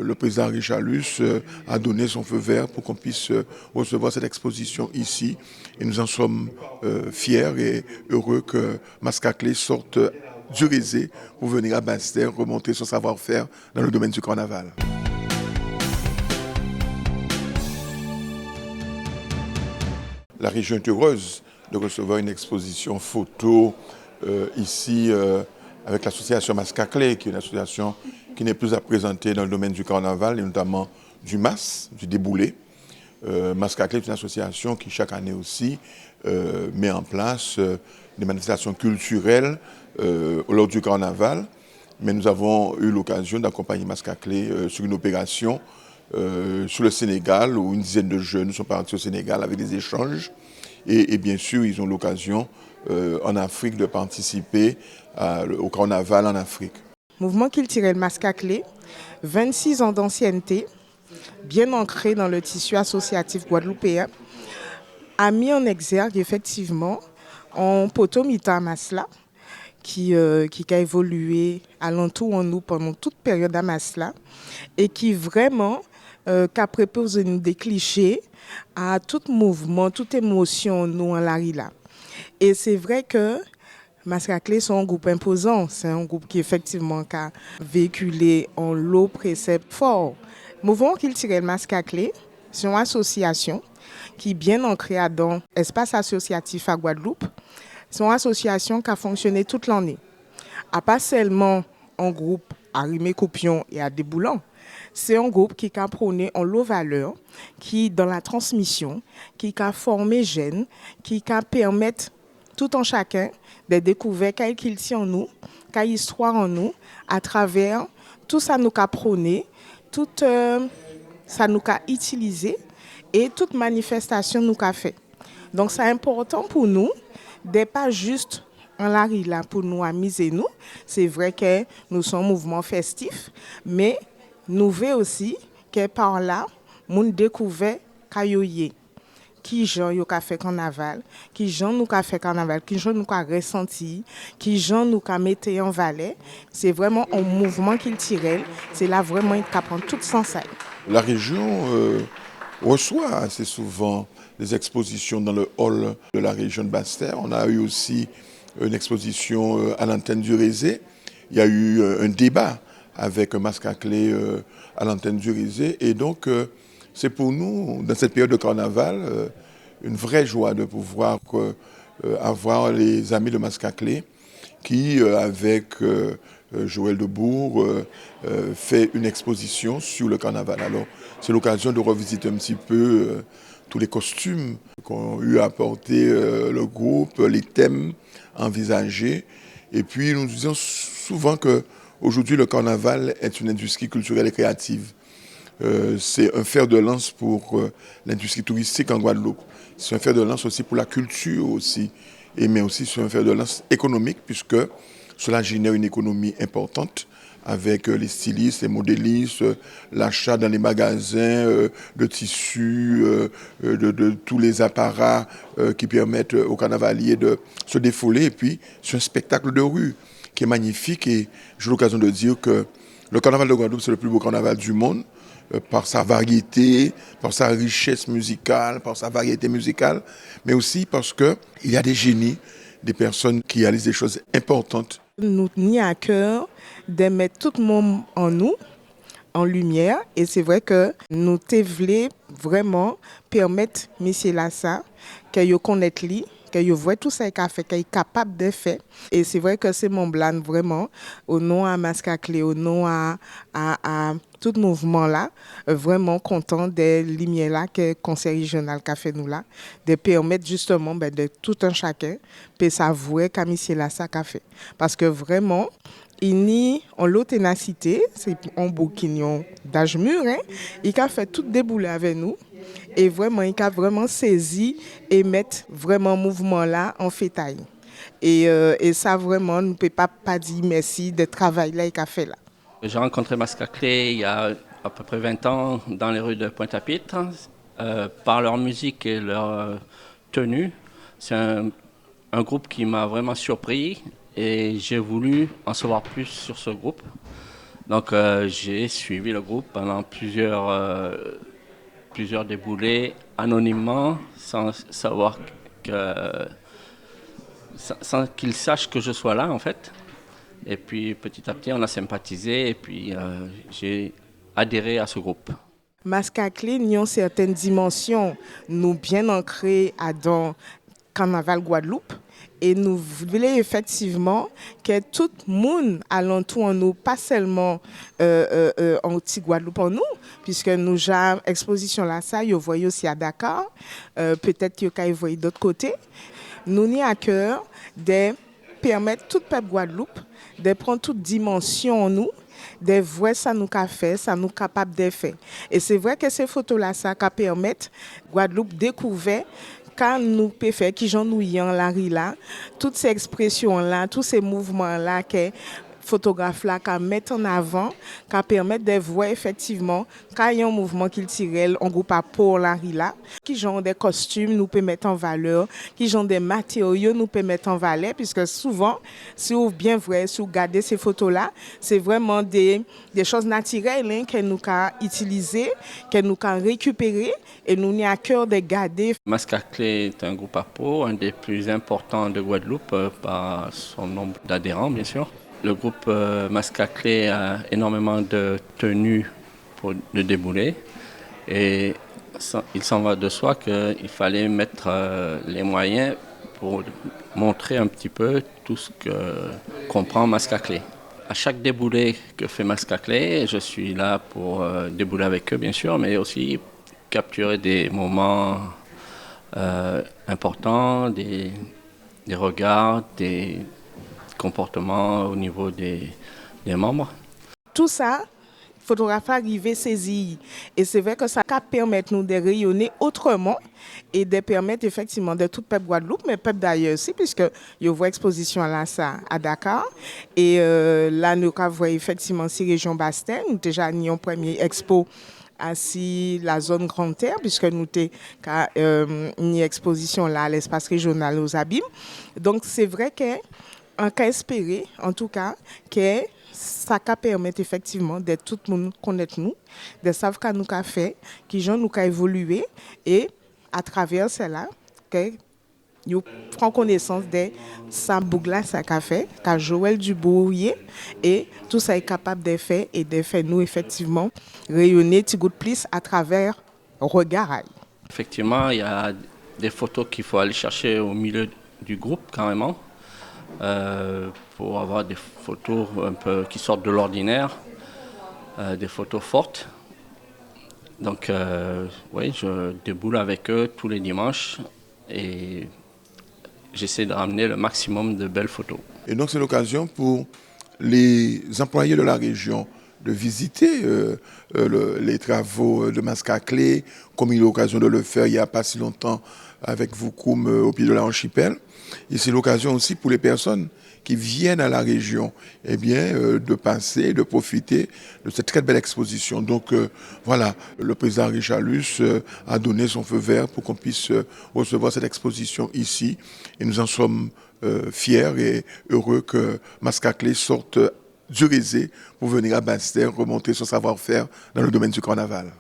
le président Richard Luce a donné son feu vert pour qu'on puisse recevoir cette exposition ici. Et nous en sommes fiers et heureux que Mascaclé sorte du Rézé pour venir à Basse-Terre remontrer son savoir-faire dans le domaine du carnaval. La région est heureuse de recevoir une exposition photo ici avec l'association Mascaclé, qui est une association qui n'est plus à présenter dans le domaine du carnaval et notamment du mas, du déboulé. Mascaclé est une association qui chaque année aussi met en place des manifestations culturelles lors du carnaval. Mais nous avons eu l'occasion d'accompagner Mascaclé sur une opération sur le Sénégal où une dizaine de jeunes sont partis au Sénégal avec des échanges. Et bien sûr, ils ont l'occasion en Afrique de participer au carnaval en Afrique. Mouvement culturel Mascaclé, 26 ans d'ancienneté, bien ancré dans le tissu associatif guadeloupéen, a mis en exergue effectivement un potomita Masla qui a évolué alentour en nous pendant toute période à Masla et qui vraiment qu'a préposé des clichés à tout mouvement, toute émotion nous en l'arila. Et c'est vrai que Mascaclé sont un groupe imposant, c'est un groupe qui effectivement a véhiculé en lot précepte fort. Mouvement culturel Mascaclé, c'est une association qui est bien ancrée dans l'espace associatif à Guadeloupe. C'est une association qui a fonctionné toute l'année. À pas seulement un groupe à Rimé-Coupion et à Déboulan, c'est un groupe qui a prôné en lot valeur, qui dans la transmission, qui a formé jeunes, qui a permettre tout en chacun de découvrir quelle culture en nous, quelle histoire en nous, à travers tout ça nous a prôné, tout ça nous a utilisé et toute manifestation nous a fait. Donc c'est important pour nous de pas juste en l'arrivée là pour nous amuser nous. C'est vrai que nous sommes un mouvement festif, mais nous voulons aussi que par là, nous découvrons Kayoye. Qui gens yo ka fait carnaval, qui gens nous ka fait carnaval, qui gens nous ka ressenti, qui gens nous ka mettre en valeur. C'est vraiment un mouvement culturel, c'est là vraiment il prend tout sens. La région reçoit assez souvent des expositions dans le hall de la région de Basse-Terre. On a eu aussi une exposition à l'antenne du Rézé. Il y a eu un débat avec Mascaclé à l'antenne du Rézé. Et donc, c'est pour nous, dans cette période de carnaval, une vraie joie de pouvoir avoir les amis de Mascaclé qui, avec Joël Debourg, fait une exposition sur le carnaval. Alors, c'est l'occasion de revisiter un petit peu tous les costumes qu'ont eu à porter le groupe, les thèmes envisagés. Et puis, nous disons souvent qu'aujourd'hui, le carnaval est une industrie culturelle et créative. C'est un fer de lance pour l'industrie touristique en Guadeloupe. C'est un fer de lance aussi pour la culture aussi. Mais aussi c'est un fer de lance économique puisque cela génère une économie importante avec les stylistes, les modélistes, l'achat dans les magasins de tissus, de tous les apparats qui permettent aux carnavaliers de se défouler. Et puis c'est un spectacle de rue qui est magnifique et j'ai l'occasion de dire que le carnaval de Guadeloupe c'est le plus beau carnaval du monde. Par sa variété, par sa richesse musicale, par sa variété musicale, mais aussi parce qu'il y a des génies, des personnes qui réalisent des choses importantes. Nous tenons à cœur de mettre tout le monde en nous, en lumière, et c'est vrai que nous voulons vraiment permettre M. Lassa qu'il connaisse lui, qu'il voit tout ça qu'il a fait, qu'il est capable de faire. Et c'est vrai que c'est mon blanc vraiment, au nom à Mascaclé, au nom à tout mouvement là, vraiment content des lumières là que le conseil régional a fait nous là, de permettre justement de tout un chacun peut s'avouer qu'à M. Lassa a fait. Parce que vraiment, il n'y a l'autre ténacité, c'est un bourguignon d'âge mûr, hein, il a fait tout débouler avec nous. Et vraiment, il a vraiment saisi et mettre vraiment mouvement là en fétail. Et ça vraiment, nous ne pouvons pas dire merci de travail là qu'il a fait là. J'ai rencontré Mascaclé il y a à peu près 20 ans dans les rues de Pointe-à-Pitre. Par leur musique et leur tenue, c'est un groupe qui m'a vraiment surpris et j'ai voulu en savoir plus sur ce groupe. Donc j'ai suivi le groupe pendant plusieurs déboulés anonymement, sans qu'ils sachent que je sois là en fait. Et puis petit à petit on a sympathisé et puis j'ai adhéré à ce groupe. Mascaclé, nous avons certaines dimensions, nous bien ancrées dans Carnaval Guadeloupe. Et nous voulons effectivement que tout le monde alentour en nous, pas seulement en petit Guadeloupe en nous, puisque nous avons exposition là, ça, vous voyez aussi à Dakar, peut-être que vous voyez d'autres côtés. Nous avons à cœur de permettre tout le peuple Guadeloupe de prendre toute dimension en nous, de voir ça nous qu'a fait, ça nous capable de faire. Et c'est vrai que ces photos-là, ça permettent Guadeloupe découvrir quand nous pouvons faire, qui j'en nous y en la là, toutes ces expressions-là, tous ces mouvements-là que photographe-là qui mettent en avant, qui permettent de voir effectivement quand il y a un mouvement qu'il tire, on groupe à pour la là, qui genre des costumes nous peut mettre en valeur, qui genre des matériaux nous peut mettre en valeur, puisque souvent, si vous bien vrai, si vous regardez ces photos-là, c'est vraiment des choses naturelles hein, que nous avons utilisées, que nous avons récupérées et nous avons à cœur de garder. Mascaclé est un groupe à peau, un des plus importants de Guadeloupe par son nombre d'adhérents bien sûr. Le groupe Mascaclé a énormément de tenues pour le déboulé et il s'en va de soi qu'il fallait mettre les moyens pour montrer un petit peu tout ce que comprend Mascaclé. À chaque déboulé que fait Mascaclé, je suis là pour débouler avec eux bien sûr, mais aussi capturer des moments importants, des regards, des comportements au niveau des membres. Tout ça, le photographe arrivé saisir. Et c'est vrai que ça permet nous de rayonner autrement et de permettre effectivement de tout peuple Guadeloupe, mais peuple d'ailleurs aussi, puisque il y a exposition là ça à Dakar. Et là, nous avons effectivement ces régions Basse-Terre. Nous déjà une première expo à la zone Grande Terre, puisque nous avons une exposition là à l'espace régional aux Abîmes. Donc c'est vrai que on peut espérer, en tout cas, que ça permet effectivement de tout le monde connaître nous, de savoir ce nous avons fait, qui nous avons évolué, et à travers cela, que nous prenons connaissance de ça bougla ça qu'a fait, qu'a Joël Dubourrier, et tout ça est capable de faire et de faire nous effectivement rayonner petit goût de plus à travers regard. Effectivement, il y a des photos qu'il faut aller chercher au milieu du groupe carrément. Pour avoir des photos un peu qui sortent de l'ordinaire, des photos fortes. Donc oui, je déboule avec eux tous les dimanches et j'essaie de ramener le maximum de belles photos. Et donc c'est l'occasion pour les employés de la région de visiter les travaux de Mascaclé, comme il a eu l'occasion de le faire il n'y a pas si longtemps avec Voukoum au pied de l'archipel. Et c'est l'occasion aussi pour les personnes qui viennent à la région de passer, de profiter de cette très belle exposition. Donc voilà, le président Richard Luce a donné son feu vert pour qu'on puisse recevoir cette exposition ici. Et nous en sommes fiers et heureux que Mascaclé sorte du Rézé pour venir à Basse-Terre remonter son savoir-faire dans le domaine du carnaval.